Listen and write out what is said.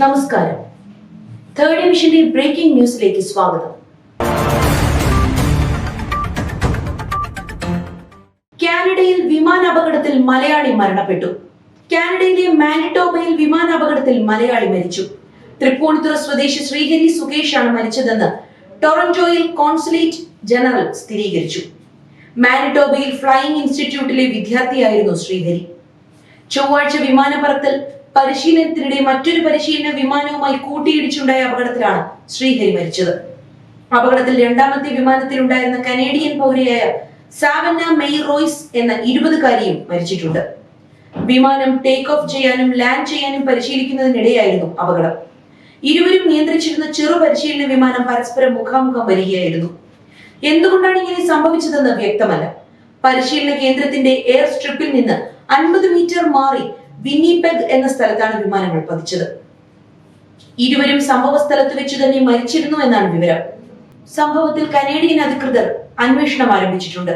നമസ്കാരം. തേർഡ് ഡിവിഷന്റെ ബ്രേക്കിംഗ് ന്യൂസിലേക്ക് സ്വാഗതം. കാനഡയിൽ വിമാനാപകടത്തിൽ മലയാളി മരണപ്പെട്ടു. കാനഡയിലെ മാനിറ്റോബയിൽ വിമാനാപകടത്തിൽ മലയാളി മരിച്ചു. തൃപ്പൂണിത്തുറ സ്വദേശി ശ്രീഹരി സുകേഷ് ആണ് മരിച്ചതെന്ന് ടൊറന്റോയിൽ കോൺസുലേറ്റ് ജനറൽ സ്ഥിരീകരിച്ചു. മാനിറ്റോബയിൽ ഫ്ലൈയിംഗ് ഇൻസ്റ്റിറ്റ്യൂട്ടിലെ വിദ്യാർത്ഥിയായിരുന്നു ശ്രീഹരി. ചൊവ്വാഴ്ച വിമാനപ്പറത്തൽ പരിശീലനത്തിനിടെ മറ്റൊരു പരിശീലന വിമാനവുമായി കൂട്ടിയിടിച്ചുണ്ടായ അപകടത്തിലാണ് ശ്രീഹരി മരിച്ചത്. അപകടത്തിൽ രണ്ടാമത്തെ വിമാനത്തിലുണ്ടായിരുന്ന കനേഡിയൻ പൗരയായ സാവന്ന മെയ് റോയ്സ് എന്ന 20-കാരിയും മരിച്ചിട്ടുണ്ട്. വിമാനം ടേക്ക് ഓഫ് ചെയ്യാനും ലാൻഡ് ചെയ്യാനും പരിശീലിക്കുന്നതിനിടെയായിരുന്നു അപകടം. ഇരുവരും നിയന്ത്രിച്ചിരുന്ന ചെറു പരിശീലന വിമാനം പരസ്പരം മുഖാമുഖം വരികയായിരുന്നു. എന്തുകൊണ്ടാണ് ഇങ്ങനെ സംഭവിച്ചതെന്ന് വ്യക്തമല്ല. പരിശീലന കേന്ദ്രത്തിന്റെ എയർ സ്ട്രിപ്പിൽ നിന്ന് 50 മീറ്റർ മാറി വിന്നിപെഗ് എന്ന സ്ഥലത്താണ് വിമാനങ്ങൾ പതിച്ചത്. ഇരുവരും സംഭവ സ്ഥലത്ത് വെച്ച് തന്നെ മരിച്ചിരുന്നു എന്നാണ് വിവരം. സംഭവത്തിൽ കനേഡിയൻ അധികൃതർ അന്വേഷണം ആരംഭിച്ചിട്ടുണ്ട്.